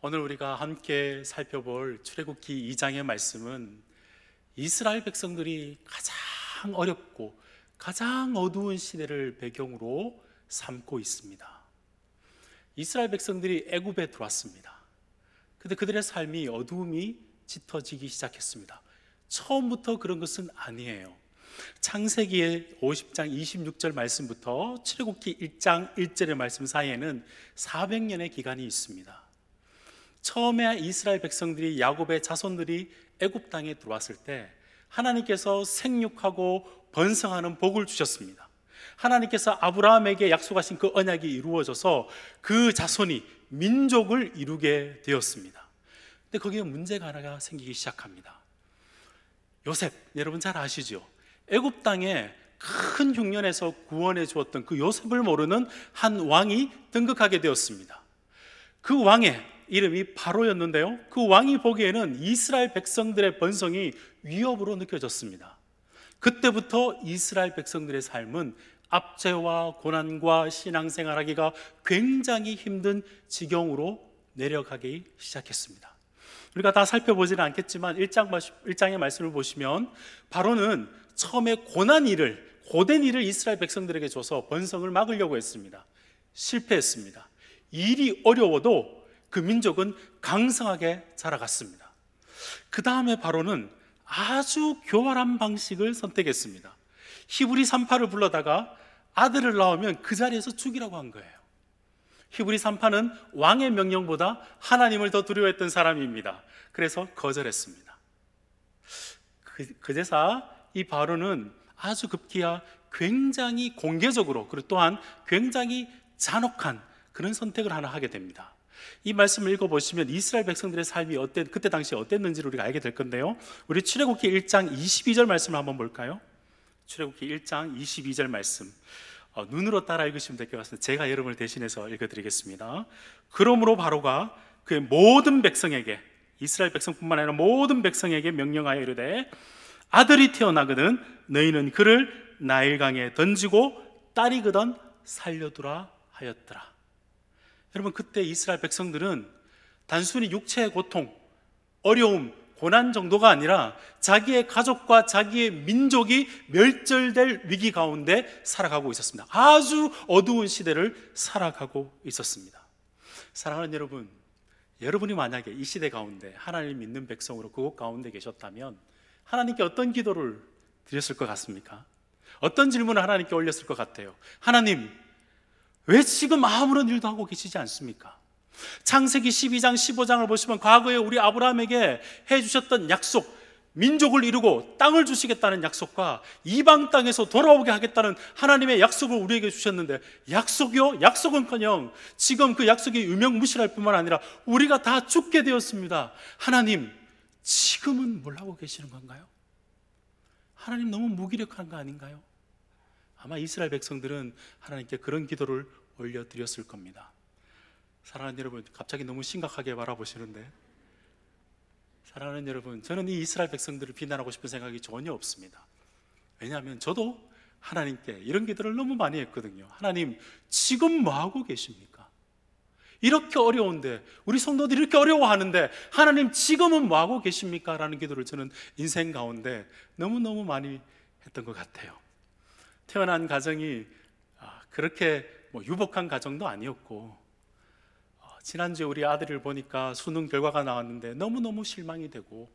오늘 우리가 함께 살펴볼 출애굽기 2장의 말씀은 이스라엘 백성들이 가장 어렵고 가장 어두운 시대를 배경으로 삼고 있습니다. 이스라엘 백성들이 애굽에 들어왔습니다. 근데 그들의 삶이 어두움이 짙어지기 시작했습니다. 처음부터 그런 것은 아니에요. 창세기의 50장 26절 말씀부터 출애굽기 1장 1절의 말씀 사이에는 400년의 기간이 있습니다. 처음에 이스라엘 백성들이, 야곱의 자손들이 애굽 땅에 들어왔을 때 하나님께서 생육하고 번성하는 복을 주셨습니다. 하나님께서 아브라함에게 약속하신 그 언약이 이루어져서 그 자손이 민족을 이루게 되었습니다. 근데 거기에 문제가 하나가 생기기 시작합니다. 요셉, 여러분 잘 아시죠? 애굽 땅에 큰 흉년에서 구원해 주었던 그 요셉을 모르는 한 왕이 등극하게 되었습니다. 그 왕의 이름이 바로였는데요, 그 왕이 보기에는 이스라엘 백성들의 번성이 위협으로 느껴졌습니다. 그때부터 이스라엘 백성들의 삶은 압제와 고난과 신앙생활하기가 굉장히 힘든 지경으로 내려가기 시작했습니다. 우리가 다 살펴보지는 않겠지만 1장의 말씀을 보시면 바로는 처음에 고된 일을 이스라엘 백성들에게 줘서 번성을 막으려고 했습니다. 실패했습니다. 일이 어려워도 그 민족은 강성하게 자라갔습니다. 그 다음에 바로는 아주 교활한 방식을 선택했습니다. 히브리 38을 불러다가 아들을 낳으면 그 자리에서 죽이라고 한 거예요. 히브리 38은 왕의 명령보다 하나님을 더 두려워했던 사람입니다. 그래서 거절했습니다. 그제서 이 바로는 아주 급기야 굉장히 공개적으로, 그리고 또한 굉장히 잔혹한 그런 선택을 하나 하게 됩니다. 이 말씀을 읽어보시면 이스라엘 백성들의 삶이 그때 당시에 어땠는지를 우리가 알게 될 건데요, 우리 출애굽기 1장 22절 말씀을 한번 볼까요? 출애굽기 1장 22절 말씀, 눈으로 따라 읽으시면 될 것 같습니다. 제가 여러분을 대신해서 읽어드리겠습니다. 그러므로 바로가 그의 모든 백성에게, 이스라엘 백성뿐만 아니라 모든 백성에게 명령하여 이르되, 아들이 태어나거든 너희는 그를 나일강에 던지고 딸이거든 살려두라 하였더라. 여러분, 그때 이스라엘 백성들은 단순히 육체의 고통, 어려움, 고난 정도가 아니라 자기의 가족과 자기의 민족이 멸절될 위기 가운데 살아가고 있었습니다. 아주 어두운 시대를 살아가고 있었습니다. 사랑하는 여러분, 여러분이 만약에 이 시대 가운데 하나님 믿는 백성으로 그곳 가운데 계셨다면 하나님께 어떤 기도를 드렸을 것 같습니까? 어떤 질문을 하나님께 올렸을 것 같아요? 하나님, 왜 지금 아무런 일도 하고 계시지 않습니까? 창세기 12장 15장을 보시면 과거에 우리 아브라함에게 해주셨던 약속, 민족을 이루고 땅을 주시겠다는 약속과 이방 땅에서 돌아오게 하겠다는 하나님의 약속을 우리에게 주셨는데, 약속이요? 약속은커녕 지금 그 약속이 유명무실할 뿐만 아니라 우리가 다 죽게 되었습니다. 하나님, 지금은 뭘 하고 계시는 건가요? 하나님 너무 무기력한 거 아닌가요? 아마 이스라엘 백성들은 하나님께 그런 기도를 올려드렸을 겁니다. 사랑하는 여러분, 갑자기 너무 심각하게 바라보시는데, 사랑하는 여러분, 저는 이 이스라엘 백성들을 비난하고 싶은 생각이 전혀 없습니다. 왜냐하면 저도 하나님께 이런 기도를 너무 많이 했거든요. 하나님, 지금 뭐 하고 계십니까? 이렇게 어려운데, 우리 성도들이 이렇게 어려워하는데 하나님 지금은 뭐 하고 계십니까? 라는 기도를 저는 인생 가운데 너무너무 많이 했던 것 같아요. 태어난 가정이 그렇게 유복한 가정도 아니었고, 지난주에 우리 아들을 보니까 수능 결과가 나왔는데 너무너무 실망이 되고,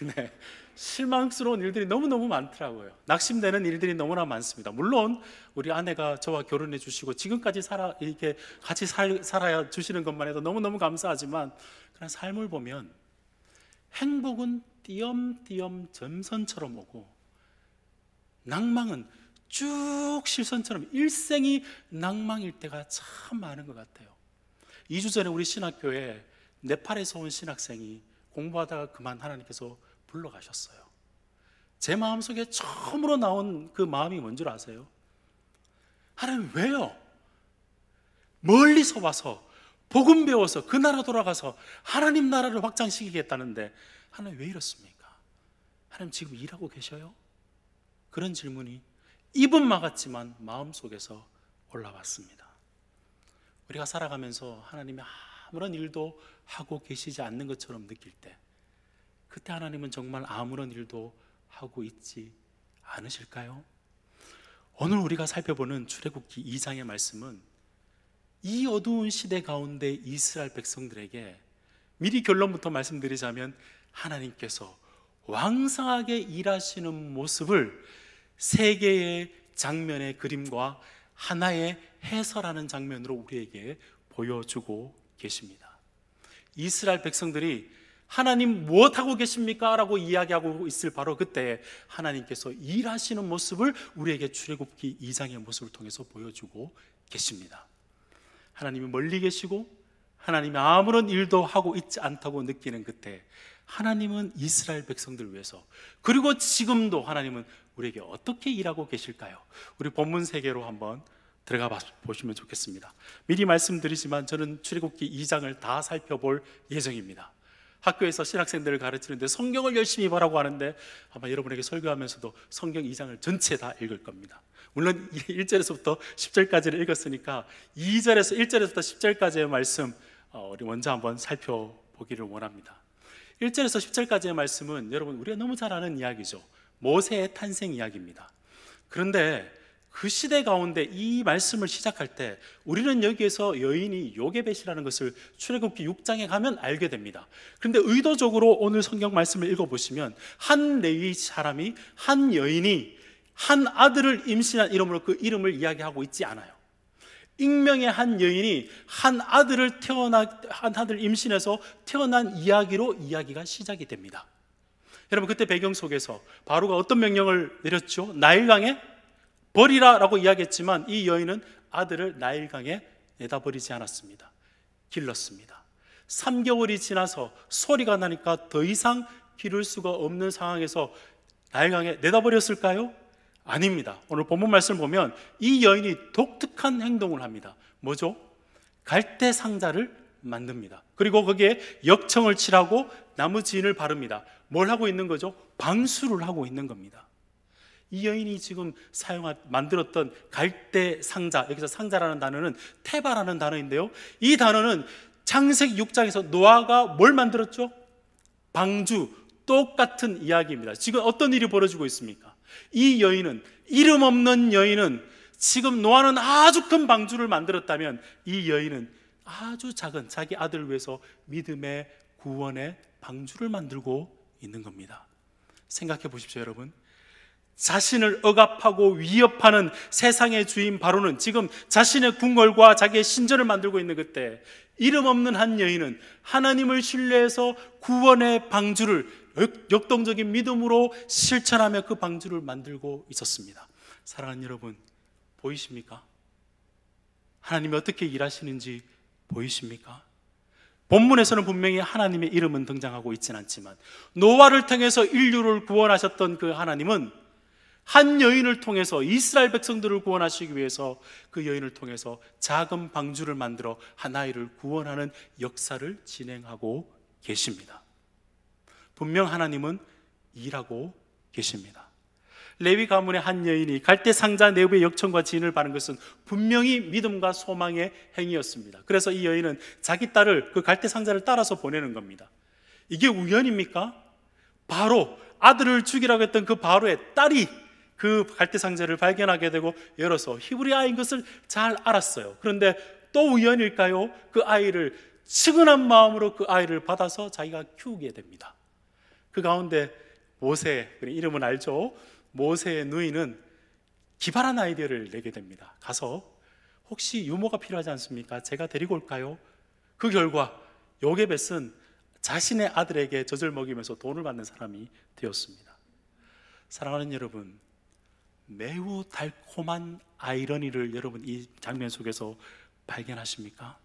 네, 실망스러운 일들이 너무너무 많더라고요. 낙심되는 일들이 너무나 많습니다. 물론 우리 아내가 저와 결혼해 주시고 지금까지 이렇게 같이 살아야 주시는 것만 해도 너무너무 감사하지만, 그런 삶을 보면 행복은 띄엄띄엄 점선처럼 오고 낭망은 쭉 실선처럼 일생이 낭망일 때가 참 많은 것 같아요. 2주 전에 우리 신학교에 네팔에서 온 신학생이 공부하다가 그만 하나님께서 불러가셨어요. 제 마음속에 처음으로 나온 그 마음이 뭔 줄 아세요? 하나님, 왜요? 멀리서 와서 복음 배워서 그 나라 돌아가서 하나님 나라를 확장시키겠다는데 하나님 왜 이렇습니까? 하나님 지금 일하고 계셔요? 그런 질문이 입은 막았지만 마음속에서 올라왔습니다. 우리가 살아가면서 하나님이 아무런 일도 하고 계시지 않는 것처럼 느낄 때, 그때 하나님은 정말 아무런 일도 하고 있지 않으실까요? 오늘 우리가 살펴보는 출애굽기 2장의 말씀은 이 어두운 시대 가운데 이스라엘 백성들에게 미리 결론부터 말씀드리자면 하나님께서 왕성하게 일하시는 모습을 세 개의 장면의 그림과 하나의 해설하는 장면으로 우리에게 보여주고 계십니다. 이스라엘 백성들이 하나님 무엇하고 계십니까? 라고 이야기하고 있을 바로 그때 하나님께서 일하시는 모습을 우리에게 출애굽기 2장의 모습을 통해서 보여주고 계십니다. 하나님이 멀리 계시고 하나님이 아무런 일도 하고 있지 않다고 느끼는 그때 하나님은 이스라엘 백성들을 위해서, 그리고 지금도 하나님은 우리에게 어떻게 일하고 계실까요? 우리 본문 세계로 한번 들어가 보시면 좋겠습니다. 미리 말씀드리지만 저는 출애굽기 2장을 다 살펴볼 예정입니다. 학교에서 신학생들을 가르치는데 성경을 열심히 보라고 하는데 아마 여러분에게 설교하면서도 성경 2장을 전체 다 읽을 겁니다. 물론 1절에서부터 10절까지를 읽었으니까 2절에서 1절에서부터 10절까지의 말씀 우리 먼저 한번 살펴보기를 원합니다. 1절에서 10절까지의 말씀은 여러분 우리가 너무 잘 아는 이야기죠. 모세의 탄생 이야기입니다. 그런데 그 시대 가운데 이 말씀을 시작할 때 우리는 여기에서 여인이 요게벳이라는 것을 출애굽기 6장에 가면 알게 됩니다. 그런데 의도적으로 오늘 성경 말씀을 읽어보시면 한 레위 사람이, 한 여인이 한 아들을 임신한 이름으로 그 이름을 이야기하고 있지 않아요. 익명의 한 여인이 한 아들을 임신해서 태어난 이야기로 이야기가 시작이 됩니다. 여러분 그때 배경 속에서 바로가 어떤 명령을 내렸죠? 나일강에 버리라 라고 이야기했지만 이 여인은 아들을 나일강에 내다버리지 않았습니다. 길렀습니다. 3개월이 지나서 소리가 나니까 더 이상 기를 수가 없는 상황에서 나일강에 내다버렸을까요? 아닙니다. 오늘 본문 말씀을 보면 이 여인이 독특한 행동을 합니다. 뭐죠? 갈대 상자를 만듭니다. 그리고 거기에 역청을 칠하고 나무 진을 바릅니다. 뭘 하고 있는 거죠? 방수를 하고 있는 겁니다. 이 여인이 지금 만들었던 갈대 상자, 여기서 상자라는 단어는 테바라는 단어인데요, 이 단어는 창세기 6장에서 노아가 뭘 만들었죠? 방주, 똑같은 이야기입니다. 지금 어떤 일이 벌어지고 있습니까? 이 여인은, 이름 없는 여인은 지금 노아는 아주 큰 방주를 만들었다면 이 여인은 아주 작은 자기 아들을 위해서 믿음의 구원의 방주를 만들고 있는 겁니다. 생각해 보십시오, 여러분. 자신을 억압하고 위협하는 세상의 주인 바로는 지금 자신의 궁궐과 자기의 신전을 만들고 있는 그때 이름 없는 한 여인은 하나님을 신뢰해서 구원의 방주를 역동적인 믿음으로 실천하며 그 방주를 만들고 있었습니다. 사랑하는 여러분, 보이십니까? 하나님이 어떻게 일하시는지 보이십니까? 본문에서는 분명히 하나님의 이름은 등장하고 있지는 않지만 노아를 통해서 인류를 구원하셨던 그 하나님은 한 여인을 통해서 이스라엘 백성들을 구원하시기 위해서 그 여인을 통해서 작은 방주를 만들어 한 아이를 구원하는 역사를 진행하고 계십니다. 분명 하나님은 일하고 계십니다. 레위 가문의 한 여인이 갈대 상자 내부의 역청과 진을 바른 것은 분명히 믿음과 소망의 행위였습니다. 그래서 이 여인은 자기 딸을 그 갈대 상자를 따라서 보내는 겁니다. 이게 우연입니까? 바로 아들을 죽이라고 했던 그 바로의 딸이 그 갈대 상자를 발견하게 되고 열어서 히브리아인 것을 잘 알았어요. 그런데 또 우연일까요? 그 아이를 측은한 마음으로 그 아이를 받아서 자기가 키우게 됩니다. 그 가운데 모세, 이름은 알죠? 모세의 누이는 기발한 아이디어를 내게 됩니다. 가서 혹시 유모가 필요하지 않습니까? 제가 데리고 올까요? 그 결과 요게벳은 자신의 아들에게 젖을 먹이면서 돈을 받는 사람이 되었습니다. 사랑하는 여러분, 매우 달콤한 아이러니를 여러분 이 장면 속에서 발견하십니까?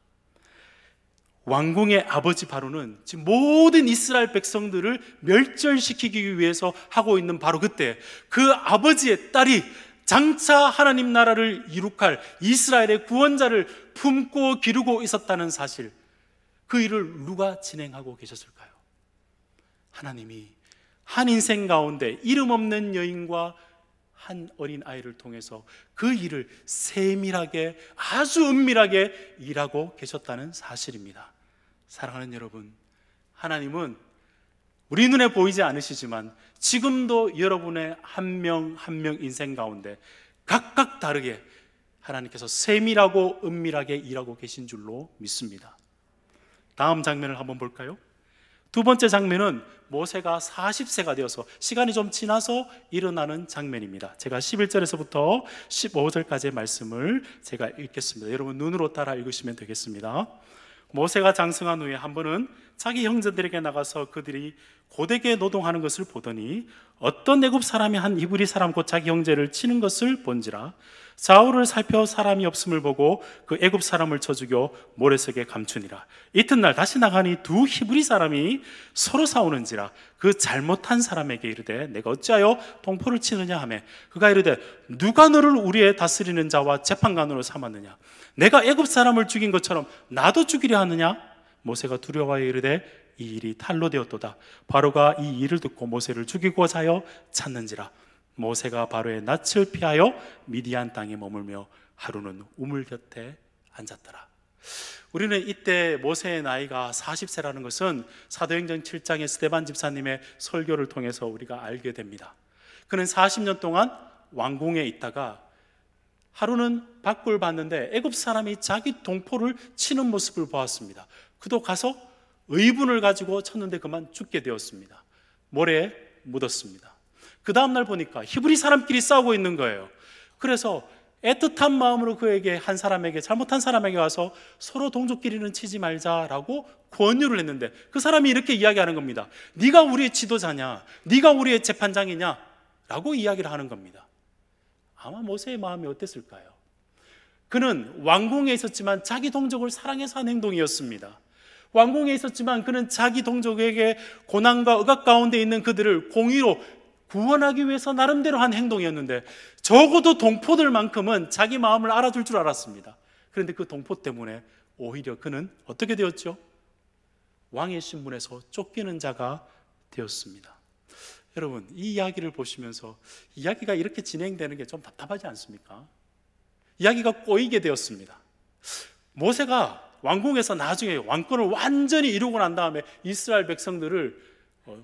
왕궁의 아버지 바로는 지금 모든 이스라엘 백성들을 멸절시키기 위해서 하고 있는 바로 그때 그 아버지의 딸이 장차 하나님 나라를 이룩할 이스라엘의 구원자를 품고 기르고 있었다는 사실, 그 일을 누가 진행하고 계셨을까요? 하나님이 한 인생 가운데 이름 없는 여인과 한 어린 아이를 통해서 그 일을 세밀하게, 아주 은밀하게 일하고 계셨다는 사실입니다. 사랑하는 여러분, 하나님은 우리 눈에 보이지 않으시지만 지금도 여러분의 한 명 한 명 인생 가운데 각각 다르게 하나님께서 세밀하고 은밀하게 일하고 계신 줄로 믿습니다. 다음 장면을 한번 볼까요? 두 번째 장면은 모세가 40세가 되어서 시간이 좀 지나서 일어나는 장면입니다. 제가 11절에서부터 15절까지의 말씀을 제가 읽겠습니다. 여러분 눈으로 따라 읽으시면 되겠습니다. 모세가 장성한 후에 한 번은 자기 형제들에게 나가서 그들이 고되게 노동하는 것을 보더니 어떤 애굽 사람이 한 이브리 사람 곧 자기 형제를 치는 것을 본지라. 좌우를 살펴 사람이 없음을 보고 그 애굽 사람을 쳐 죽여 모래석에 감추니라. 이튿날 다시 나가니 두 히브리 사람이 서로 싸우는지라. 그 잘못한 사람에게 이르되 내가 어찌하여 동포를 치느냐 하며 그가 이르되 누가 너를 우리의 다스리는 자와 재판관으로 삼았느냐? 내가 애굽 사람을 죽인 것처럼 나도 죽이려 하느냐? 모세가 두려워하여 이르되 이 일이 탈로 되었도다. 바로가 이 일을 듣고 모세를 죽이고자 하여 찾는지라. 모세가 바로의 낯을 피하여 미디안 땅에 머물며 하루는 우물 곁에 앉았더라. 우리는 이때 모세의 나이가 40세라는 것은 사도행전 7장의 스데반 집사님의 설교를 통해서 우리가 알게 됩니다. 그는 40년 동안 왕궁에 있다가 하루는 밖을 봤는데 애굽 사람이 자기 동포를 치는 모습을 보았습니다. 그도 가서 의분을 가지고 쳤는데 그만 죽게 되었습니다. 모래에 묻었습니다. 그 다음날 보니까 히브리 사람끼리 싸우고 있는 거예요. 그래서 애틋한 마음으로 그에게 한 사람에게 잘못한 사람에게 와서 서로 동족끼리는 치지 말자라고 권유를 했는데 그 사람이 이렇게 이야기하는 겁니다. 네가 우리의 지도자냐? 네가 우리의 재판장이냐? 라고 이야기를 하는 겁니다. 아마 모세의 마음이 어땠을까요? 그는 왕궁에 있었지만 자기 동족을 사랑해서 한 행동이었습니다. 왕궁에 있었지만 그는 자기 동족에게 고난과 억압 가운데 있는 그들을 공의로 구원하기 위해서 나름대로 한 행동이었는데 적어도 동포들만큼은 자기 마음을 알아줄 줄 알았습니다. 그런데 그 동포 때문에 오히려 그는 어떻게 되었죠? 왕의 신분에서 쫓기는 자가 되었습니다. 여러분, 이 이야기를 보시면서 이야기가 이렇게 진행되는 게 좀 답답하지 않습니까? 이야기가 꼬이게 되었습니다. 모세가 왕궁에서 나중에 왕권을 완전히 이루고 난 다음에 이스라엘 백성들을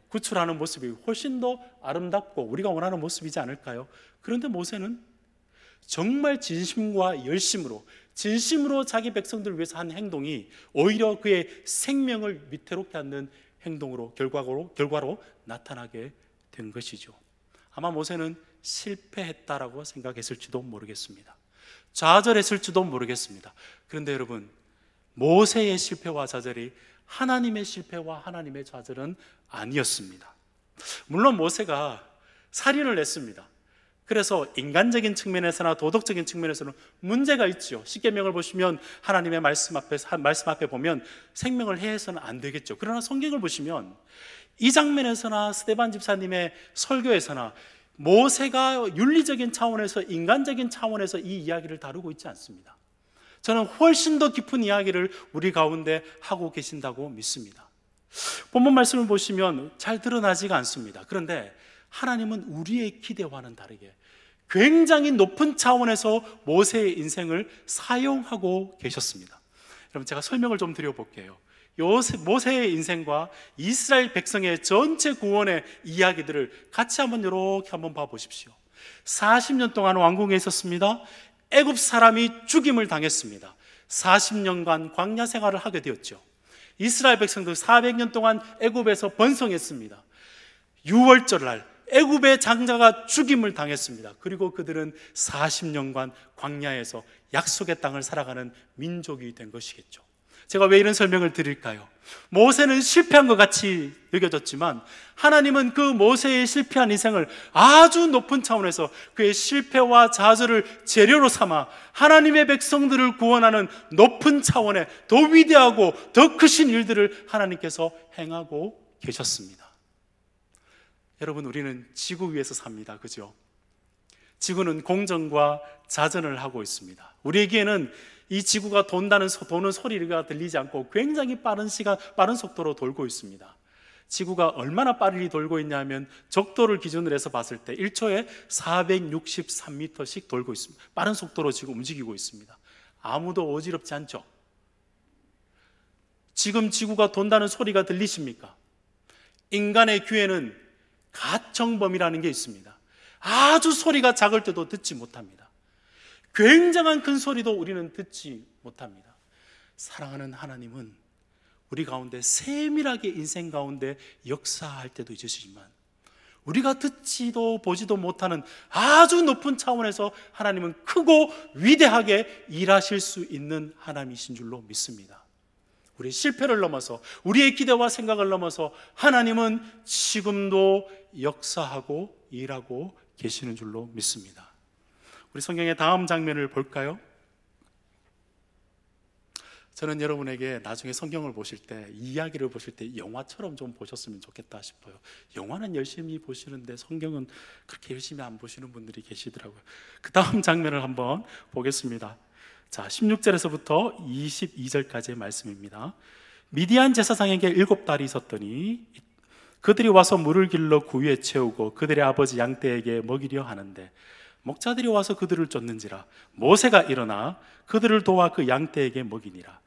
구출하는 모습이 훨씬 더 아름답고 우리가 원하는 모습이지 않을까요? 그런데 모세는 정말 진심과 열심으로 진심으로 자기 백성들을 위해서 한 행동이 오히려 그의 생명을 위태롭게 하는 행동으로 결과로 나타나게 된 것이죠. 아마 모세는 실패했다라고 생각했을지도 모르겠습니다. 좌절했을지도 모르겠습니다. 그런데 여러분, 모세의 실패와 좌절이 하나님의 실패와 하나님의 좌절은 아니었습니다. 물론 모세가 살인을 냈습니다. 그래서 인간적인 측면에서나 도덕적인 측면에서는 문제가 있죠. 십계명을 보시면 하나님의 말씀 앞에 보면 생명을 해서는 안 되겠죠. 그러나 성경을 보시면 이 장면에서나 스데반 집사님의 설교에서나 모세가 윤리적인 차원에서 인간적인 차원에서 이 이야기를 다루고 있지 않습니다. 저는 훨씬 더 깊은 이야기를 우리 가운데 하고 계신다고 믿습니다. 본문 말씀을 보시면 잘 드러나지가 않습니다. 그런데 하나님은 우리의 기대와는 다르게 굉장히 높은 차원에서 모세의 인생을 사용하고 계셨습니다. 여러분, 제가 설명을 좀 드려볼게요. 모세의 인생과 이스라엘 백성의 전체 구원의 이야기들을 같이 이렇게 한번 봐보십시오. 40년 동안 왕궁에 있었습니다. 애굽 사람이 죽임을 당했습니다. 40년간 광야 생활을 하게 되었죠. 이스라엘 백성들 400년 동안 애굽에서 번성했습니다. 6월절 날 애굽의 장자가 죽임을 당했습니다. 그리고 그들은 40년간 광야에서 약속의 땅을 살아가는 민족이 된 것이겠죠. 제가 왜 이런 설명을 드릴까요? 모세는 실패한 것 같이 여겨졌지만 하나님은 그 모세의 실패한 인생을 아주 높은 차원에서 그의 실패와 좌절을 재료로 삼아 하나님의 백성들을 구원하는 높은 차원의 더 위대하고 더 크신 일들을 하나님께서 행하고 계셨습니다. 여러분, 우리는 지구 위에서 삽니다. 그죠? 지구는 공전과 자전을 하고 있습니다. 우리에게는 이 지구가 도는 소리가 들리지 않고 굉장히 빠른 속도로 돌고 있습니다. 지구가 얼마나 빠르게 돌고 있냐면 적도를 기준으로 해서 봤을 때 1초에 463m씩 돌고 있습니다. 빠른 속도로 지금 움직이고 있습니다. 아무도 어지럽지 않죠? 지금 지구가 돈다는 소리가 들리십니까? 인간의 귀에는 가청범위라는 게 있습니다. 아주 소리가 작을 때도 듣지 못합니다. 굉장한 큰 소리도 우리는 듣지 못합니다. 사랑하는 하나님은 우리 가운데 세밀하게 인생 가운데 역사할 때도 있으시지만 우리가 듣지도 보지도 못하는 아주 높은 차원에서 하나님은 크고 위대하게 일하실 수 있는 하나님이신 줄로 믿습니다. 우리의 실패를 넘어서 우리의 기대와 생각을 넘어서 하나님은 지금도 역사하고 일하고 계시는 줄로 믿습니다. 우리 성경의 다음 장면을 볼까요? 저는 여러분에게 나중에 성경을 보실 때, 이야기를 보실 때 영화처럼 좀 보셨으면 좋겠다 싶어요. 영화는 열심히 보시는데 성경은 그렇게 열심히 안 보시는 분들이 계시더라고요. 그 다음 장면을 한번 보겠습니다. 자, 16절에서부터 22절까지의 말씀입니다. 미디안 제사장에게 7달이 있었더니 그들이 와서 물을 길러 구유에 채우고 그들의 아버지 양떼에게 먹이려 하는데 목자들이 와서 그들을 쫓는지라 모세가 일어나 그들을 도와 그 양떼에게 먹이니라.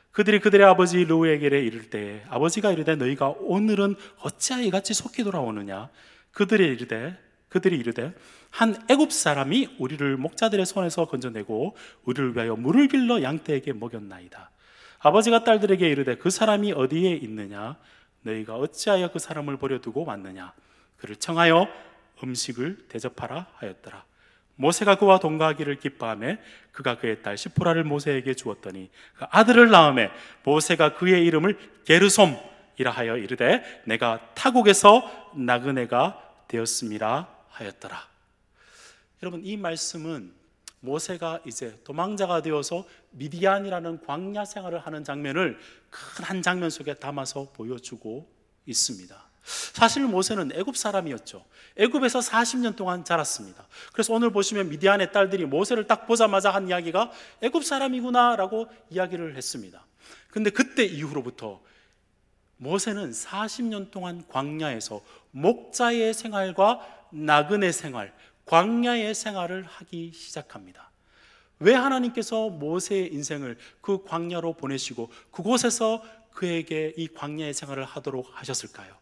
그들이 그들의 아버지 르우에게 이를 때에 아버지가 이르되 너희가 오늘은 어찌하여 이같이 속히 돌아오느냐. 그들이 이르되 한 애굽 사람이 우리를 목자들의 손에서 건져내고 우리를 위하여 물을 길러 양떼에게 먹였나이다. 아버지가 딸들에게 이르되 그 사람이 어디에 있느냐. 너희가 어찌하여 그 사람을 버려두고 왔느냐. 그를 청하여 음식을 대접하라 하였더라. 모세가 그와 동거하기를 기뻐하며 그가 그의 딸 시포라를 모세에게 주었더니 그 아들을 낳음에 모세가 그의 이름을 게르솜이라 하여 이르되 내가 타국에서 나그네가 되었음이라 하였더라. 여러분, 이 말씀은 모세가 이제 도망자가 되어서 미디안이라는 광야 생활을 하는 장면을 큰 한 장면 속에 담아서 보여주고 있습니다. 사실 모세는 애굽 사람이었죠. 애굽에서 40년 동안 자랐습니다. 그래서 오늘 보시면 미디안의 딸들이 모세를 딱 보자마자 한 이야기가 애굽 사람이구나 라고 이야기를 했습니다. 근데 그때 이후로부터 모세는 40년 동안 광야에서 목자의 생활과 나그네 생활, 광야의 생활을 하기 시작합니다. 왜 하나님께서 모세의 인생을 그 광야로 보내시고 그곳에서 그에게 이 광야의 생활을 하도록 하셨을까요?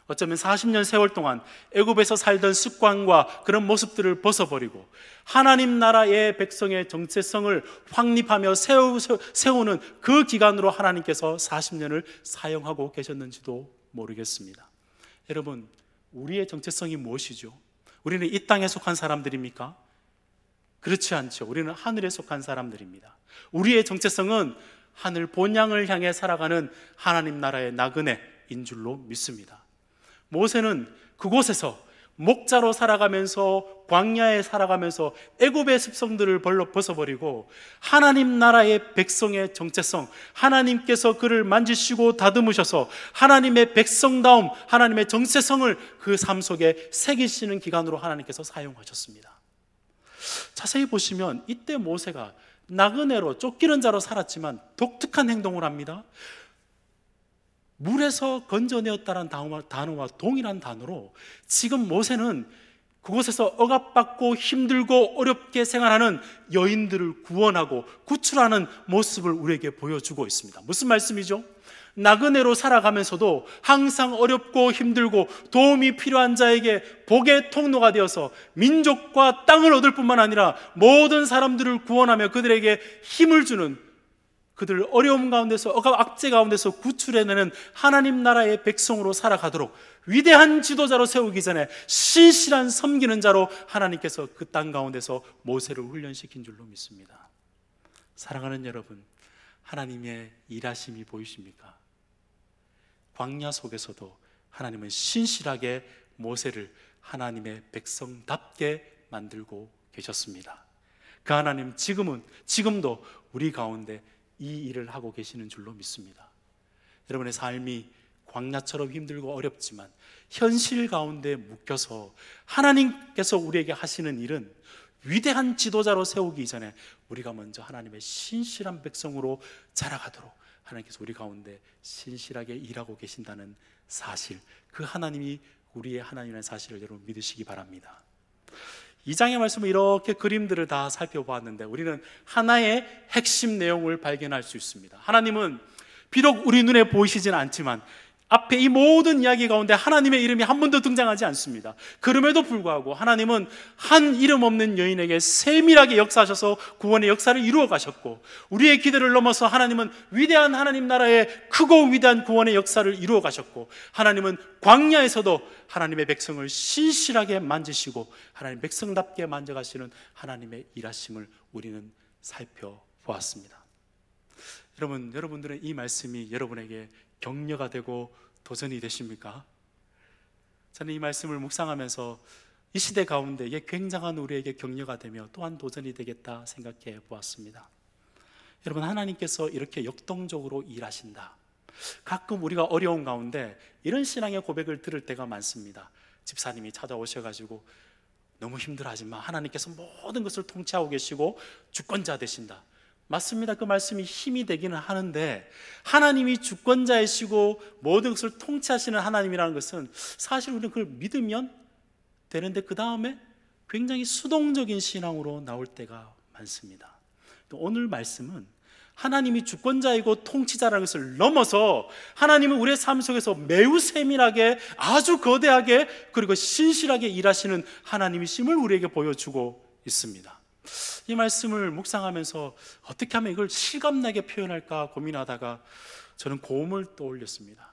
어쩌면 40년 세월 동안 애굽에서 살던 습관과 그런 모습들을 벗어버리고 하나님 나라의 백성의 정체성을 확립하며 세우는 그 기간으로 하나님께서 40년을 사용하고 계셨는지도 모르겠습니다. 여러분, 우리의 정체성이 무엇이죠? 우리는 이 땅에 속한 사람들입니까? 그렇지 않죠. 우리는 하늘에 속한 사람들입니다. 우리의 정체성은 하늘 본향을 향해 살아가는 하나님 나라의 나그네인 줄로 믿습니다. 모세는 그곳에서 목자로 살아가면서 광야에 살아가면서 애굽의 습성들을 벗어버리고 하나님 나라의 백성의 정체성, 하나님께서 그를 만지시고 다듬으셔서 하나님의 백성다움, 하나님의 정체성을 그 삶 속에 새기시는 기간으로 하나님께서 사용하셨습니다. 자세히 보시면 이때 모세가 나그네로 쫓기는 자로 살았지만 독특한 행동을 합니다. 물에서 건져내었다는 단어와 동일한 단어로 지금 모세는 그곳에서 억압받고 힘들고 어렵게 생활하는 여인들을 구원하고 구출하는 모습을 우리에게 보여주고 있습니다. 무슨 말씀이죠? 나그네로 살아가면서도 항상 어렵고 힘들고 도움이 필요한 자에게 복의 통로가 되어서 민족과 땅을 얻을 뿐만 아니라 모든 사람들을 구원하며 그들에게 힘을 주는, 그들을 어려움 가운데서 억압 압제 가운데서 구출해내는 하나님 나라의 백성으로 살아가도록 위대한 지도자로 세우기 전에 신실한 섬기는 자로 하나님께서 그 땅 가운데서 모세를 훈련시킨 줄로 믿습니다. 사랑하는 여러분, 하나님의 일하심이 보이십니까? 광야 속에서도 하나님은 신실하게 모세를 하나님의 백성답게 만들고 계셨습니다. 그 하나님 지금도 우리 가운데 이 일을 하고 계시는 줄로 믿습니다. 여러분의 삶이 광야처럼 힘들고 어렵지만 현실 가운데 묶여서 하나님께서 우리에게 하시는 일은 위대한 지도자로 세우기 전에 우리가 먼저 하나님의 신실한 백성으로 자라가도록 하나님께서 우리 가운데 신실하게 일하고 계신다는 사실, 그 하나님이 우리의 하나님이라는 사실을 여러분 믿으시기 바랍니다. 이 장의 말씀은 이렇게 그림들을 다 살펴보았는데 우리는 하나의 핵심 내용을 발견할 수 있습니다. 하나님은 비록 우리 눈에 보이시지는 않지만 앞에 이 모든 이야기 가운데 하나님의 이름이 한 번도 등장하지 않습니다. 그럼에도 불구하고 하나님은 한 이름 없는 여인에게 세밀하게 역사하셔서 구원의 역사를 이루어 가셨고, 우리의 기대를 넘어서 하나님은 위대한 하나님 나라의 크고 위대한 구원의 역사를 이루어 가셨고, 하나님은 광야에서도 하나님의 백성을 신실하게 만지시고 하나님 백성답게 만져가시는 하나님의 일하심을 우리는 살펴보았습니다. 여러분들은 이 말씀이 여러분에게 격려가 되고 도전이 되십니까? 저는 이 말씀을 묵상하면서 이 시대 가운데 이게 굉장한 우리에게 격려가 되며 또한 도전이 되겠다 생각해 보았습니다. 여러분, 하나님께서 이렇게 역동적으로 일하신다. 가끔 우리가 어려운 가운데 이런 신앙의 고백을 들을 때가 많습니다. 집사님이 찾아오셔가지고 너무 힘들어하지만 하나님께서 모든 것을 통치하고 계시고 주권자 되신다. 맞습니다. 그 말씀이 힘이 되기는 하는데, 하나님이 주권자이시고 모든 것을 통치하시는 하나님이라는 것은 사실 우리는 그걸 믿으면 되는데 그 다음에 굉장히 수동적인 신앙으로 나올 때가 많습니다. 오늘 말씀은 하나님이 주권자이고 통치자라는 것을 넘어서 하나님은 우리의 삶 속에서 매우 세밀하게, 아주 거대하게, 그리고 신실하게 일하시는 하나님이심을 우리에게 보여주고 있습니다. 이 말씀을 묵상하면서 어떻게 하면 이걸 실감나게 표현할까 고민하다가 저는 고음을 떠올렸습니다.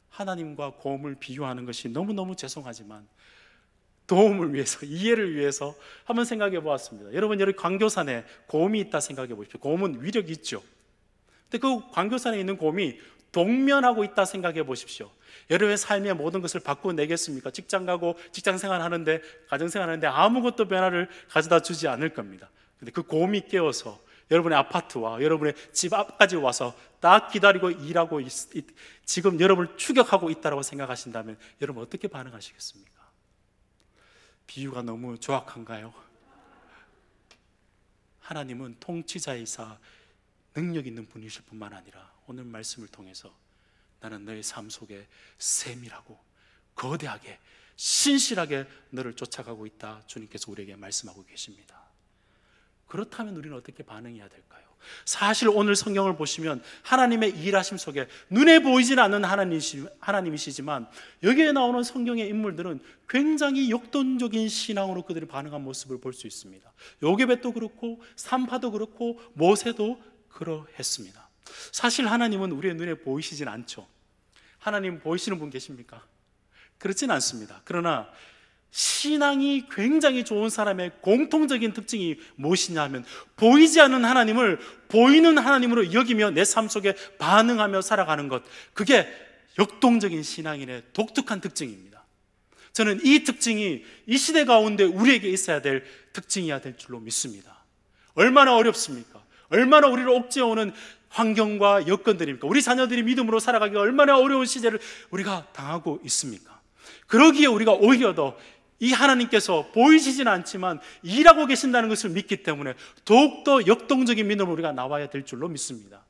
하나님과 고음을 비유하는 것이 너무너무 죄송하지만 도움을 위해서, 이해를 위해서 한번 생각해 보았습니다. 여러분 광교산에 고음이 있다 생각해 보십시오. 고음은 위력이 있죠. 근데 그 광교산에 있는 고음이 동면하고 있다 생각해 보십시오. 여러분의 삶의 모든 것을 바꿔내겠습니까? 직장 가고 직장 생활하는데, 가정 생활하는데 아무것도 변화를 가져다 주지 않을 겁니다. 근데 그 고음이 깨어서 여러분의 아파트와 여러분의 집 앞까지 와서 딱 기다리고 일하고 지금 여러분을 추격하고 있다고 생각하신다면 여러분 어떻게 반응하시겠습니까? 비유가 너무 조악한가요? 하나님은 통치자이사 능력 있는 분이실 뿐만 아니라 오늘 말씀을 통해서 나는 너의 삶 속에 세밀하고 거대하게 신실하게 너를 쫓아가고 있다, 주님께서 우리에게 말씀하고 계십니다. 그렇다면 우리는 어떻게 반응해야 될까요? 사실 오늘 성경을 보시면 하나님의 일하심 속에 눈에 보이지는 않는 하나님이시지만 여기에 나오는 성경의 인물들은 굉장히 역동적인 신앙으로 그들이 반응한 모습을 볼 수 있습니다. 요게벳도 그렇고 산파도 그렇고 모세도 그러했습니다. 사실 하나님은 우리의 눈에 보이시진 않죠. 하나님 보이시는 분 계십니까? 그렇진 않습니다. 그러나 신앙이 굉장히 좋은 사람의 공통적인 특징이 무엇이냐 하면 보이지 않는 하나님을 보이는 하나님으로 여기며 내 삶 속에 반응하며 살아가는 것, 그게 역동적인 신앙인의 독특한 특징입니다. 저는 이 특징이 이 시대 가운데 우리에게 있어야 될 특징이어야 될 줄로 믿습니다. 얼마나 어렵습니까? 얼마나 우리를 옥죄어오는 환경과 여건들입니까? 우리 자녀들이 믿음으로 살아가기가 얼마나 어려운 시대를 우리가 당하고 있습니까? 그러기에 우리가 오히려 더 이 하나님께서 보이시진 않지만 일하고 계신다는 것을 믿기 때문에 더욱더 역동적인 믿음으로 우리가 나와야 될 줄로 믿습니다.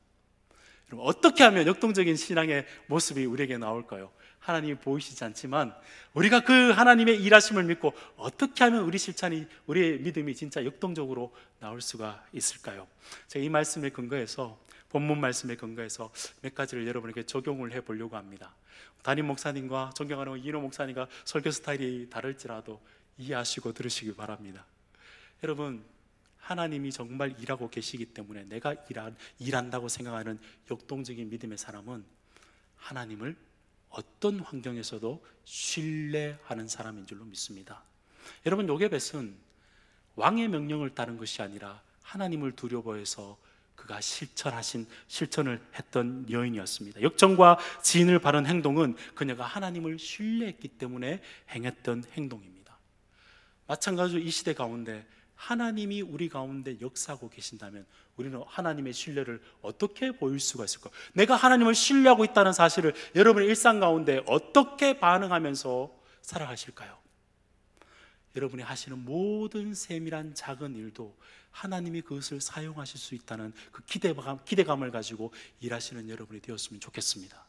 여러분, 어떻게 하면 역동적인 신앙의 모습이 우리에게 나올까요? 하나님이 보이시지 않지만 우리가 그 하나님의 일하심을 믿고 어떻게 하면 우리의 믿음이 진짜 역동적으로 나올 수가 있을까요? 제가 이 말씀에 근거해서, 본문 말씀에 근거해서 몇 가지를 여러분에게 적용을 해보려고 합니다. 담임 목사님과 존경하는 이인호 목사님과 설교 스타일이 다를지라도 이해하시고 들으시기 바랍니다. 여러분, 하나님이 정말 일하고 계시기 때문에 내가 일한다고 생각하는 역동적인 믿음의 사람은 하나님을 어떤 환경에서도 신뢰하는 사람인 줄로 믿습니다. 여러분, 요게벳은 왕의 명령을 따른 것이 아니라 하나님을 두려워해서 그가 실천을 했던 여인이었습니다. 역정과 지인을 바른 행동은 그녀가 하나님을 신뢰했기 때문에 행했던 행동입니다. 마찬가지로 이 시대 가운데 하나님이 우리 가운데 역사하고 계신다면 우리는 하나님의 신뢰를 어떻게 보일 수가 있을까요? 내가 하나님을 신뢰하고 있다는 사실을 여러분의 일상 가운데 어떻게 반응하면서 살아가실까요? 여러분이 하시는 모든 세밀한 작은 일도 하나님이 그것을 사용하실 수 있다는 그 기대감을 가지고 일하시는 여러분이 되었으면 좋겠습니다.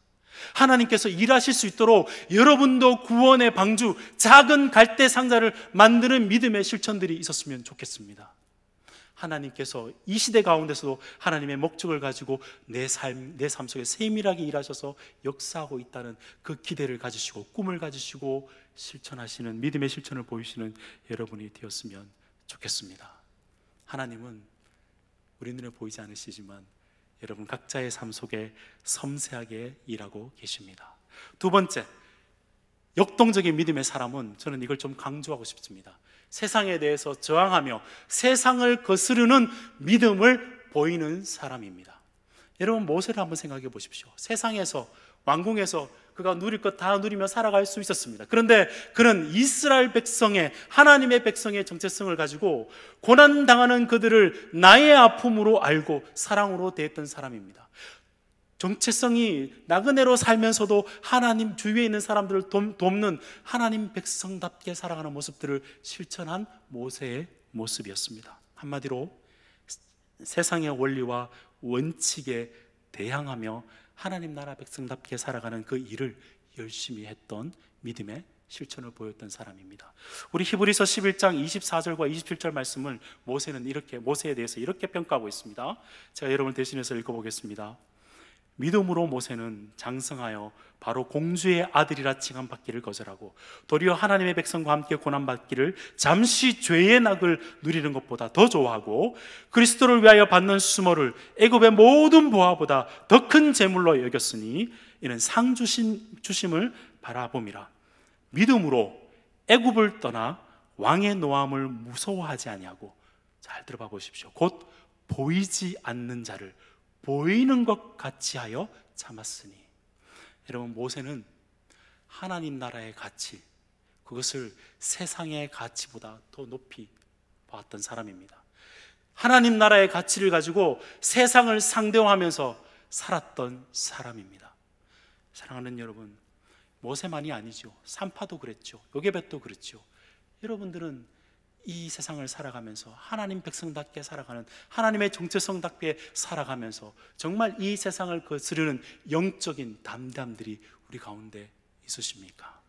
하나님께서 일하실 수 있도록 여러분도 구원의 방주, 작은 갈대 상자를 만드는 믿음의 실천들이 있었으면 좋겠습니다. 하나님께서 이 시대 가운데서도 하나님의 목적을 가지고 내 삶 속에 세밀하게 일하셔서 역사하고 있다는 그 기대를 가지시고 꿈을 가지시고 실천하시는, 믿음의 실천을 보이시는 여러분이 되었으면 좋겠습니다. 하나님은 우리 눈에 보이지 않으시지만 여러분 각자의 삶 속에 섬세하게 일하고 계십니다. 두 번째, 역동적인 믿음의 사람은, 저는 이걸 좀 강조하고 싶습니다. 세상에 대해서 저항하며 세상을 거스르는 믿음을 보이는 사람입니다. 여러분 모세를 한번 생각해 보십시오. 세상에서, 왕궁에서 그가 누릴 것 다 누리며 살아갈 수 있었습니다. 그런데 그는 이스라엘 백성의, 하나님의 백성의 정체성을 가지고 고난당하는 그들을 나의 아픔으로 알고 사랑으로 대했던 사람입니다. 정체성이 나그네로 살면서도 하나님 주위에 있는 사람들을 돕는 하나님 백성답게 살아가는 모습들을 실천한 모세의 모습이었습니다. 한마디로 세상의 원리와 원칙에 대항하며 하나님 나라 백성답게 살아가는 그 일을 열심히 했던 믿음의 실천을 보였던 사람입니다. 우리 히브리서 11장 24절과 27절 말씀을 모세에 대해서 이렇게 평가하고 있습니다. 제가 여러분 대신해서 읽어보겠습니다. 믿음으로 모세는 장성하여 바로 공주의 아들이라 칭함받기를 거절하고 도리어 하나님의 백성과 함께 고난받기를 잠시 죄의 낙을 누리는 것보다 더 좋아하고 그리스도를 위하여 받는 수모를 애굽의 모든 보화보다 더 큰 재물로 여겼으니 이는 상 주심을 바라봄이라. 믿음으로 애굽을 떠나 왕의 노함을 무서워하지 아니하고, 잘 들어봐 보십시오, 곧 보이지 않는 자를 보이는 것 같이 하여 참았으니. 여러분 모세는 하나님 나라의 가치, 그것을 세상의 가치보다 더 높이 봤던 사람입니다. 하나님 나라의 가치를 가지고 세상을 상대하면서 살았던 사람입니다. 사랑하는 여러분, 모세만이 아니죠. 산파도 그랬죠. 요게벳도 그랬죠. 여러분들은 이 세상을 살아가면서 하나님 백성답게 살아가는, 하나님의 정체성답게 살아가면서 정말 이 세상을 거스르는 영적인 담담들이 우리 가운데 있으십니까?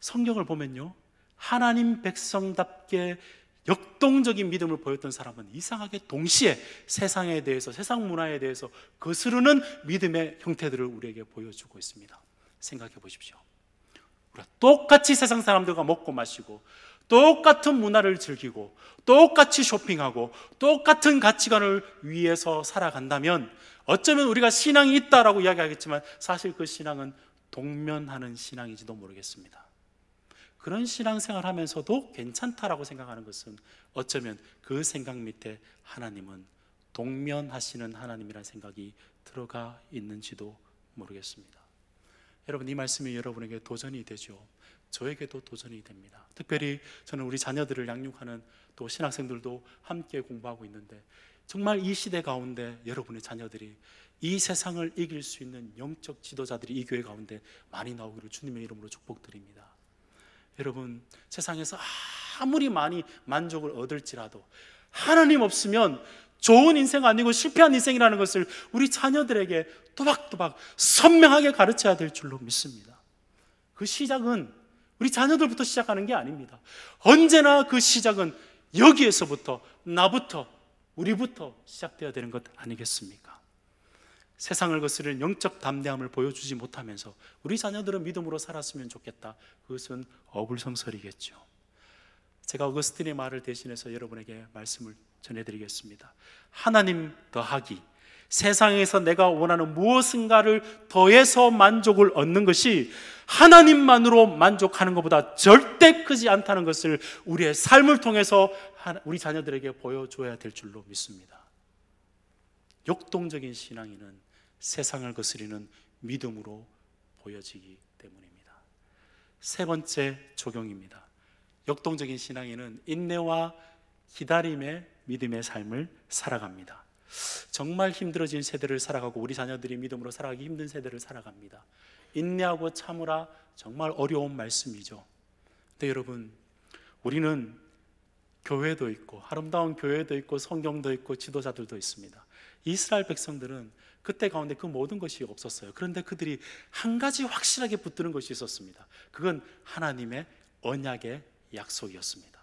성경을 보면요, 하나님 백성답게 역동적인 믿음을 보였던 사람은 이상하게 동시에 세상에 대해서, 세상 문화에 대해서 거스르는 믿음의 형태들을 우리에게 보여주고 있습니다. 생각해 보십시오. 우리가 똑같이 세상 사람들과 먹고 마시고 똑같은 문화를 즐기고 똑같이 쇼핑하고 똑같은 가치관을 위해서 살아간다면 어쩌면 우리가 신앙이 있다라고 이야기하겠지만 사실 그 신앙은 동면하는 신앙인지도 모르겠습니다. 그런 신앙생활 하면서도 괜찮다라고 생각하는 것은 어쩌면 그 생각 밑에 하나님은 동면하시는 하나님이라는 생각이 들어가 있는지도 모르겠습니다. 여러분, 이 말씀이 여러분에게 도전이 되죠. 저에게도 도전이 됩니다. 특별히 저는 우리 자녀들을 양육하는 또 신학생들도 함께 공부하고 있는데, 정말 이 시대 가운데 여러분의 자녀들이 이 세상을 이길 수 있는 영적 지도자들이 이 교회 가운데 많이 나오기를 주님의 이름으로 축복드립니다. 여러분, 세상에서 아무리 많이 만족을 얻을지라도 하나님 없으면 좋은 인생 아니고 실패한 인생이라는 것을 우리 자녀들에게 또박또박 선명하게 가르쳐야 될 줄로 믿습니다. 그 시작은 우리 자녀들부터 시작하는 게 아닙니다. 언제나 그 시작은 여기에서부터, 나부터, 우리부터 시작되어야 되는 것 아니겠습니까? 세상을 거스르는 영적 담대함을 보여주지 못하면서 우리 자녀들은 믿음으로 살았으면 좋겠다. 그것은 어불성설이겠죠. 제가 어거스틴의 말을 대신해서 여러분에게 말씀을 전해드리겠습니다. 하나님 더하기, 세상에서 내가 원하는 무엇인가를 더해서 만족을 얻는 것이 하나님만으로 만족하는 것보다 절대 크지 않다는 것을 우리의 삶을 통해서 우리 자녀들에게 보여줘야 될 줄로 믿습니다. 역동적인 신앙인은 세상을 거스리는 믿음으로 보여지기 때문입니다. 세 번째 적용입니다. 역동적인 신앙인은 인내와 기다림의 믿음의 삶을 살아갑니다. 정말 힘들어진 세대를 살아가고 우리 자녀들이 믿음으로 살아가기 힘든 세대를 살아갑니다. 인내하고 참으라, 정말 어려운 말씀이죠. 근데 여러분, 우리는 교회도 있고 아름다운 교회도 있고 성경도 있고 지도자들도 있습니다. 이스라엘 백성들은 그때 가운데 그 모든 것이 없었어요. 그런데 그들이 한 가지 확실하게 붙드는 것이 있었습니다. 그건 하나님의 언약의 약속이었습니다.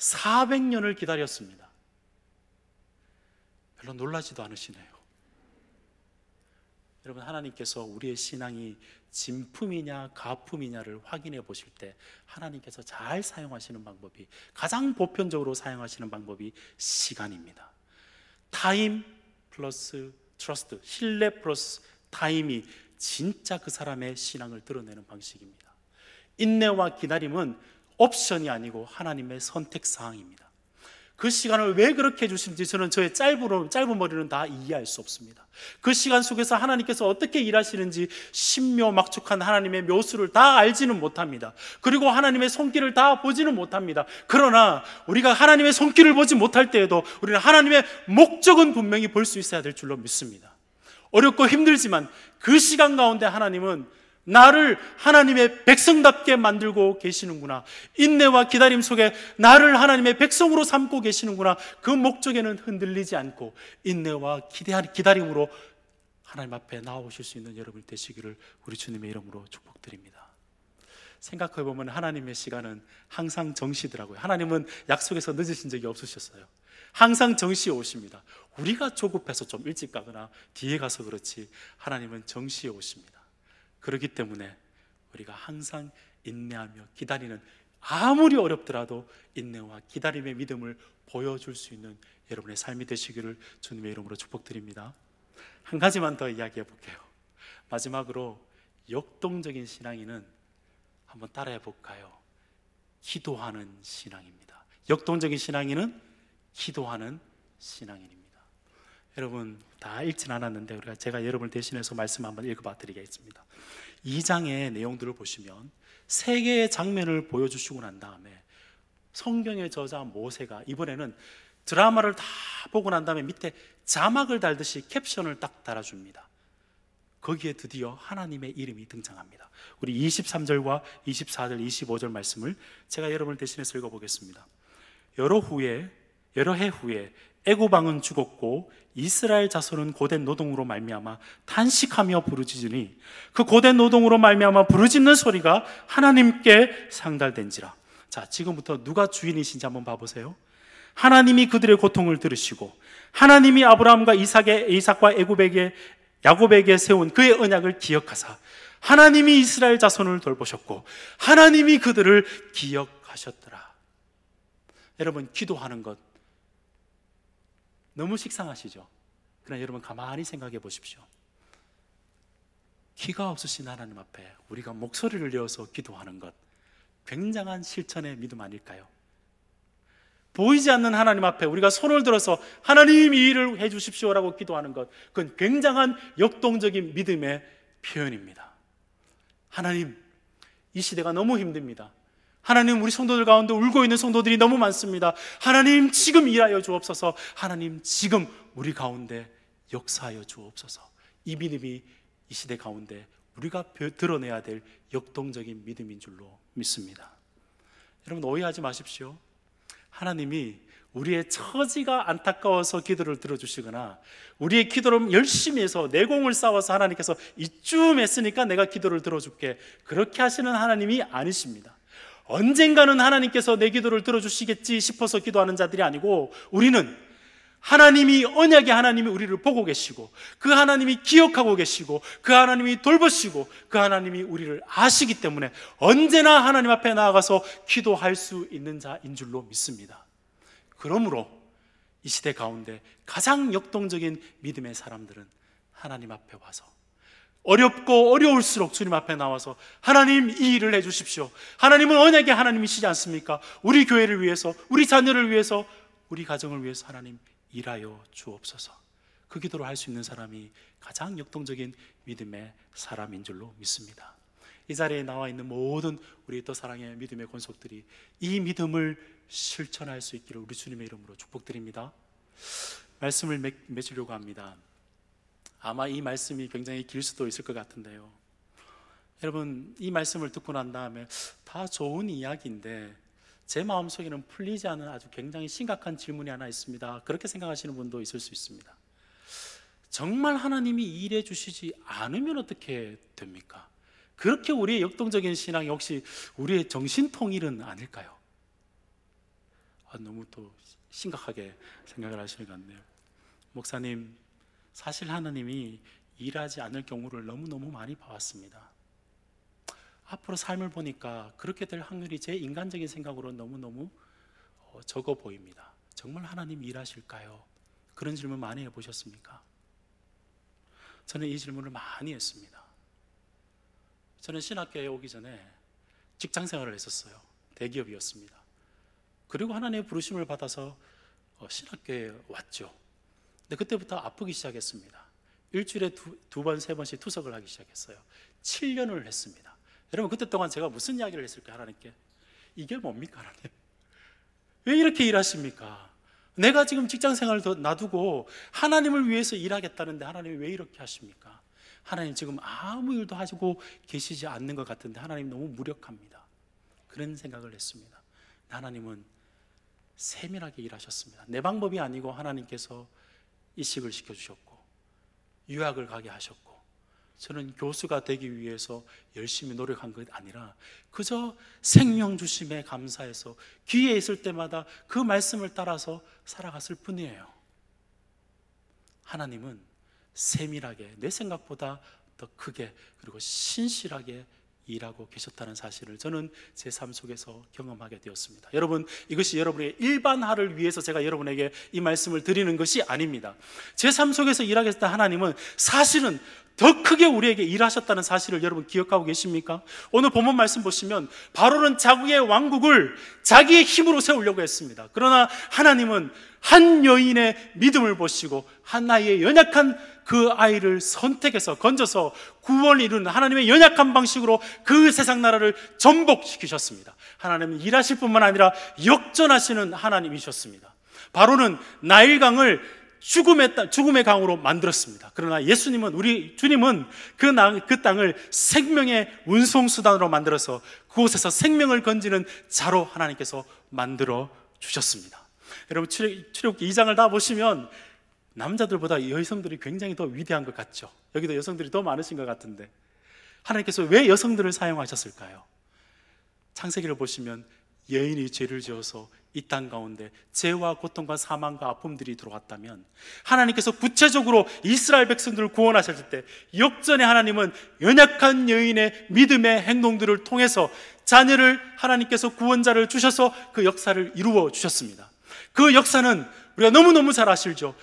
400년을 기다렸습니다. 별로 놀라지도 않으시네요. 여러분, 하나님께서 우리의 신앙이 진품이냐 가품이냐를 확인해 보실 때 하나님께서 잘 사용하시는 방법이, 가장 보편적으로 사용하시는 방법이 시간입니다. 타임 플러스 트러스트, 신뢰 플러스 타임이 진짜 그 사람의 신앙을 드러내는 방식입니다. 인내와 기다림은 옵션이 아니고 하나님의 선택사항입니다. 그 시간을 왜 그렇게 해주시는지 저는 저의 짧은 머리는 다 이해할 수 없습니다. 그 시간 속에서 하나님께서 어떻게 일하시는지 신묘막측한 하나님의 묘수를 다 알지는 못합니다. 그리고 하나님의 손길을 다 보지는 못합니다. 그러나 우리가 하나님의 손길을 보지 못할 때에도 우리는 하나님의 목적은 분명히 볼 수 있어야 될 줄로 믿습니다. 어렵고 힘들지만 그 시간 가운데 하나님은 나를 하나님의 백성답게 만들고 계시는구나, 인내와 기다림 속에 나를 하나님의 백성으로 삼고 계시는구나, 그 목적에는 흔들리지 않고 인내와 기다림으로 하나님 앞에 나오실 수 있는 여러분이 되시기를 우리 주님의 이름으로 축복드립니다. 생각해보면 하나님의 시간은 항상 정시더라고요. 하나님은 약속에서 늦으신 적이 없으셨어요. 항상 정시에 오십니다. 우리가 조급해서 좀 일찍 가거나 뒤에 가서 그렇지 하나님은 정시에 오십니다. 그렇기 때문에 우리가 항상 인내하며 기다리는, 아무리 어렵더라도 인내와 기다림의 믿음을 보여줄 수 있는 여러분의 삶이 되시기를 주님의 이름으로 축복드립니다. 한 가지만 더 이야기해 볼게요. 마지막으로 역동적인 신앙인은 한번 따라해 볼까요? 기도하는 신앙입니다. 역동적인 신앙인은 기도하는 신앙인입니다. 여러분, 다 읽진 않았는데 제가 여러분을 대신해서 말씀 한번 읽어봐 드리겠습니다. 2장의 내용들을 보시면 세 개의 장면을 보여주시고 난 다음에 성경의 저자 모세가 이번에는 드라마를 다 보고 난 다음에 밑에 자막을 달듯이 캡션을 딱 달아줍니다. 거기에 드디어 하나님의 이름이 등장합니다. 우리 23절과 24절, 25절 말씀을 제가 여러분을 대신해서 읽어보겠습니다. 여러 해 후에 애굽 왕은 죽었고 이스라엘 자손은 고된 노동으로 말미암아 탄식하며 부르짖으니 그 고된 노동으로 말미암아 부르짖는 소리가 하나님께 상달된지라. 자, 지금부터 누가 주인이신지 한번 봐보세요. 하나님이 그들의 고통을 들으시고 하나님이 아브라함과 이삭과 야곱에게 세운 그의 언약을 기억하사 하나님이 이스라엘 자손을 돌보셨고 하나님이 그들을 기억하셨더라. 여러분, 기도하는 것 너무 식상하시죠? 그러나 여러분 가만히 생각해 보십시오. 기가 없으신 하나님 앞에 우리가 목소리를 내어서 기도하는 것, 굉장한 실천의 믿음 아닐까요? 보이지 않는 하나님 앞에 우리가 손을 들어서 하나님 이 일을 해 주십시오라고 기도하는 것, 그건 굉장한 역동적인 믿음의 표현입니다. 하나님, 이 시대가 너무 힘듭니다. 하나님, 우리 성도들 가운데 울고 있는 성도들이 너무 많습니다. 하나님, 지금 일하여 주옵소서. 하나님, 지금 우리 가운데 역사하여 주옵소서. 이 믿음이 이 시대 가운데 우리가 드러내야 될 역동적인 믿음인 줄로 믿습니다. 여러분, 오해하지 마십시오. 하나님이 우리의 처지가 안타까워서 기도를 들어주시거나 우리의 기도를 열심히 해서 내공을 쌓아서 하나님께서 이쯤 했으니까 내가 기도를 들어줄게, 그렇게 하시는 하나님이 아니십니다. 언젠가는 하나님께서 내 기도를 들어주시겠지 싶어서 기도하는 자들이 아니고, 우리는 하나님이, 언약의 하나님이 우리를 보고 계시고 그 하나님이 기억하고 계시고 그 하나님이 돌보시고 그 하나님이 우리를 아시기 때문에 언제나 하나님 앞에 나아가서 기도할 수 있는 자인 줄로 믿습니다. 그러므로 이 시대 가운데 가장 역동적인 믿음의 사람들은 하나님 앞에 와서 어렵고 어려울수록 주님 앞에 나와서 하나님, 이 일을 해주십시오. 하나님은 언약의 하나님이시지 않습니까? 우리 교회를 위해서, 우리 자녀를 위해서, 우리 가정을 위해서 하나님 일하여 주옵소서. 그 기도를 할 수 있는 사람이 가장 역동적인 믿음의 사람인 줄로 믿습니다. 이 자리에 나와 있는 모든 우리 또 사랑의 믿음의 권속들이 이 믿음을 실천할 수 있기를 우리 주님의 이름으로 축복드립니다. 말씀을 맺으려고 합니다. 아마 이 말씀이 굉장히 길 수도 있을 것 같은데요, 여러분, 이 말씀을 듣고 난 다음에 다 좋은 이야기인데 제 마음속에는 풀리지 않은 아주 굉장히 심각한 질문이 하나 있습니다. 그렇게 생각하시는 분도 있을 수 있습니다. 정말 하나님이 일해 주시지 않으면 어떻게 됩니까? 그렇게 우리의 역동적인 신앙이 혹시 우리의 정신통일은 아닐까요? 너무 또 심각하게 생각을 하시는 것 같네요. 목사님, 사실 하나님이 일하지 않을 경우를 너무너무 많이 봐왔습니다. 앞으로 삶을 보니까 그렇게 될 확률이 제 인간적인 생각으로 너무너무 적어 보입니다. 정말 하나님 일하실까요? 그런 질문 많이 해보셨습니까? 저는 이 질문을 많이 했습니다. 저는 신학교에 오기 전에 직장 생활을 했었어요. 대기업이었습니다. 그리고 하나님의 부르심을 받아서 신학교에 왔죠. 근데 그때부터 아프기 시작했습니다. 일주일에 두 번, 세 번씩 투석을 하기 시작했어요. 7년을 했습니다. 여러분, 그때 동안 제가 무슨 이야기를 했을까요? 하나님께 이게 뭡니까? 하나님, 왜 이렇게 일하십니까? 내가 지금 직장 생활을 놔두고 하나님을 위해서 일하겠다는데 하나님이 왜 이렇게 하십니까? 하나님 지금 아무 일도 하시고 계시지 않는 것 같은데 하나님 너무 무력합니다. 그런 생각을 했습니다. 하나님은 세밀하게 일하셨습니다. 내 방법이 아니고 하나님께서 이식을 시켜주셨고 유학을 가게 하셨고, 저는 교수가 되기 위해서 열심히 노력한 것 아니라 그저 생명 주심에 감사해서 기회 있을 때마다 그 말씀을 따라서 살아갔을 뿐이에요. 하나님은 세밀하게, 내 생각보다 더 크게 그리고 신실하게 일하고 계셨다는 사실을 저는 제 삶 속에서 경험하게 되었습니다. 여러분, 이것이 여러분의 일반화를 위해서 제가 여러분에게 이 말씀을 드리는 것이 아닙니다. 제 삶 속에서 일하겠다 하나님은 사실은 더 크게 우리에게 일하셨다는 사실을 여러분 기억하고 계십니까? 오늘 본문 말씀 보시면 바로는 자기의 왕국을 자기의 힘으로 세우려고 했습니다. 그러나 하나님은 한 여인의 믿음을 보시고 한 아이의 연약한 그 아이를 선택해서 건져서 구원을 이루는 하나님의 연약한 방식으로 그 세상 나라를 전복시키셨습니다. 하나님은 일하실 뿐만 아니라 역전하시는 하나님이셨습니다. 바로는 나일강을 죽음의 강으로 만들었습니다. 그러나 예수님은, 우리 주님은 그 땅을 생명의 운송수단으로 만들어서 그곳에서 생명을 건지는 자로 하나님께서 만들어 주셨습니다. 여러분, 출애굽기 2장을 다 보시면 남자들보다 여성들이 굉장히 더 위대한 것 같죠? 여기도 여성들이 더 많으신 것 같은데 하나님께서 왜 여성들을 사용하셨을까요? 창세기를 보시면 여인이 죄를 지어서 이 땅 가운데 죄와 고통과 사망과 아픔들이 들어왔다면 하나님께서 구체적으로 이스라엘 백성들을 구원하실 때 역전의 하나님은 연약한 여인의 믿음의 행동들을 통해서 자녀를 하나님께서 구원자를 주셔서 그 역사를 이루어 주셨습니다. 그 역사는 우리가 너무너무 잘 아시죠?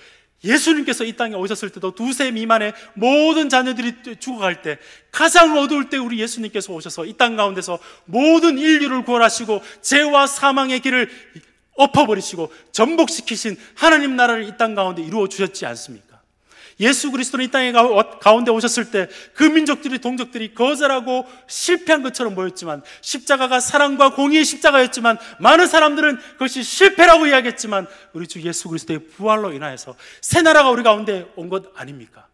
예수님께서 이 땅에 오셨을 때도 2세 미만의 모든 자녀들이 죽어갈 때, 가장 어두울 때 우리 예수님께서 오셔서 이 땅 가운데서 모든 인류를 구원하시고 죄와 사망의 길을 엎어버리시고 전복시키신 하나님 나라를 이 땅 가운데 이루어 주셨지 않습니까? 예수 그리스도는 이 땅에 가운데 오셨을 때 그 민족들이, 동족들이 거절하고 실패한 것처럼 보였지만, 십자가가 사랑과 공의의 십자가였지만 많은 사람들은 그것이 실패라고 이야기했지만 우리 주 예수 그리스도의 부활로 인하여서 새 나라가 우리 가운데 온 것 아닙니까?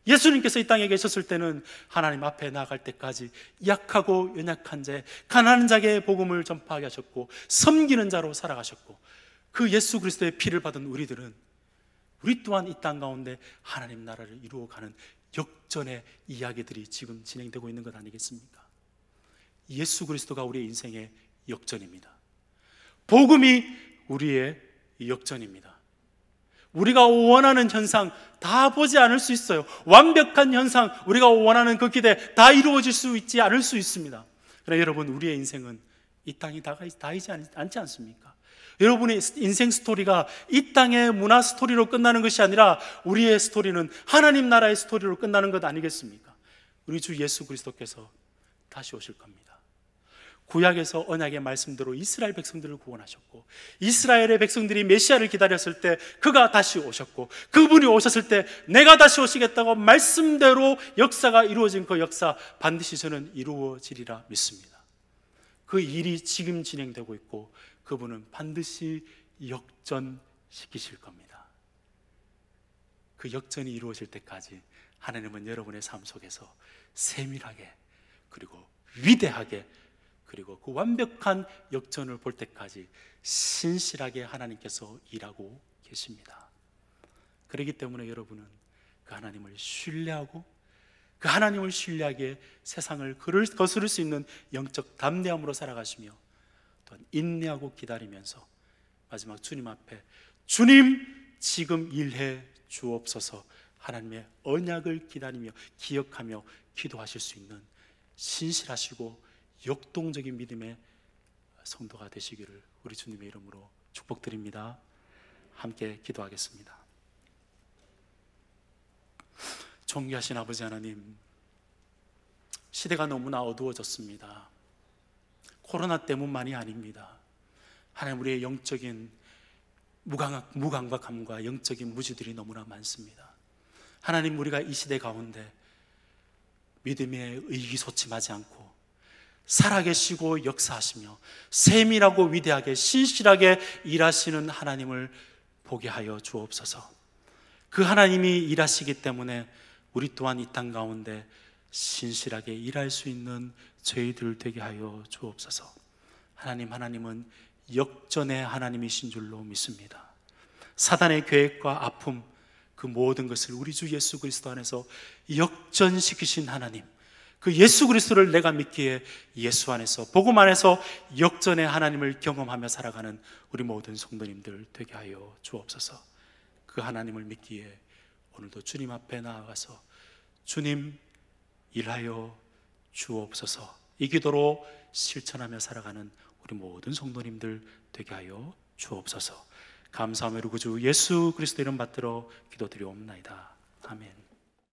예수님께서 이 땅에 계셨을 때는 하나님 앞에 나아갈 때까지 약하고 연약한 자, 가난한 자에게 복음을 전파하게 하셨고 섬기는 자로 살아가셨고, 그 예수 그리스도의 피를 받은 우리 또한 이 땅 가운데 하나님 나라를 이루어가는 역전의 이야기들이 지금 진행되고 있는 것 아니겠습니까? 예수 그리스도가 우리의 인생의 역전입니다. 복음이 우리의 역전입니다. 우리가 원하는 현상 다 보지 않을 수 있어요. 완벽한 현상, 우리가 원하는 그 기대 다 이루어질 수 있지 않을 수 있습니다. 그러나 여러분, 우리의 인생은 이 땅이 다이지 않지 않습니까? 여러분의 인생 스토리가 이 땅의 문화 스토리로 끝나는 것이 아니라 우리의 스토리는 하나님 나라의 스토리로 끝나는 것 아니겠습니까? 우리 주 예수 그리스도께서 다시 오실 겁니다. 구약에서 언약의 말씀대로 이스라엘 백성들을 구원하셨고, 이스라엘의 백성들이 메시아를 기다렸을 때 그가 다시 오셨고, 그분이 오셨을 때 내가 다시 오시겠다고 말씀대로 역사가 이루어진 그 역사 반드시 저는 이루어지리라 믿습니다. 그 일이 지금 진행되고 있고 그분은 반드시 역전시키실 겁니다. 그 역전이 이루어질 때까지 하나님은 여러분의 삶 속에서 세밀하게 그리고 위대하게 그리고 그 완벽한 역전을 볼 때까지 신실하게 하나님께서 일하고 계십니다. 그렇기 때문에 여러분은 그 하나님을 신뢰하고 그 하나님을 신뢰하기에 세상을 거스를 수 있는 영적 담대함으로 살아가시며 또한 인내하고 기다리면서 마지막 주님 앞에 주님 지금 일해 주옵소서 하나님의 언약을 기다리며 기억하며 기도하실 수 있는 신실하시고 역동적인 믿음의 성도가 되시기를 우리 주님의 이름으로 축복드립니다. 함께 기도하겠습니다. 존귀하신 아버지 하나님, 시대가 너무나 어두워졌습니다. 코로나 때문만이 아닙니다. 하나님, 우리의 영적인 무감각함과 영적인 무지들이 너무나 많습니다. 하나님, 우리가 이 시대 가운데 믿음에 의기소침하지 않고 살아계시고 역사하시며 세밀하고 위대하게 신실하게 일하시는 하나님을 보게 하여 주옵소서. 그 하나님이 일하시기 때문에 우리 또한 이 땅 가운데 신실하게 일할 수 있는 저희들 되게 하여 주옵소서. 하나님은 역전의 하나님이신 줄로 믿습니다. 사단의 계획과 아픔, 그 모든 것을 우리 주 예수 그리스도 안에서 역전시키신 하나님, 그 예수 그리스도를 내가 믿기에 예수 안에서, 복음 안에서 역전의 하나님을 경험하며 살아가는 우리 모든 성도님들 되게 하여 주옵소서. 그 하나님을 믿기에 오늘도 주님 앞에 나아가서 주님 일하여 주옵소서, 이 기도로 실천하며 살아가는 우리 모든 성도님들 되게 하여 주옵소서. 감사하며 우리 구주 예수 그리스도 이름 받들어 기도드리옵나이다. 아멘.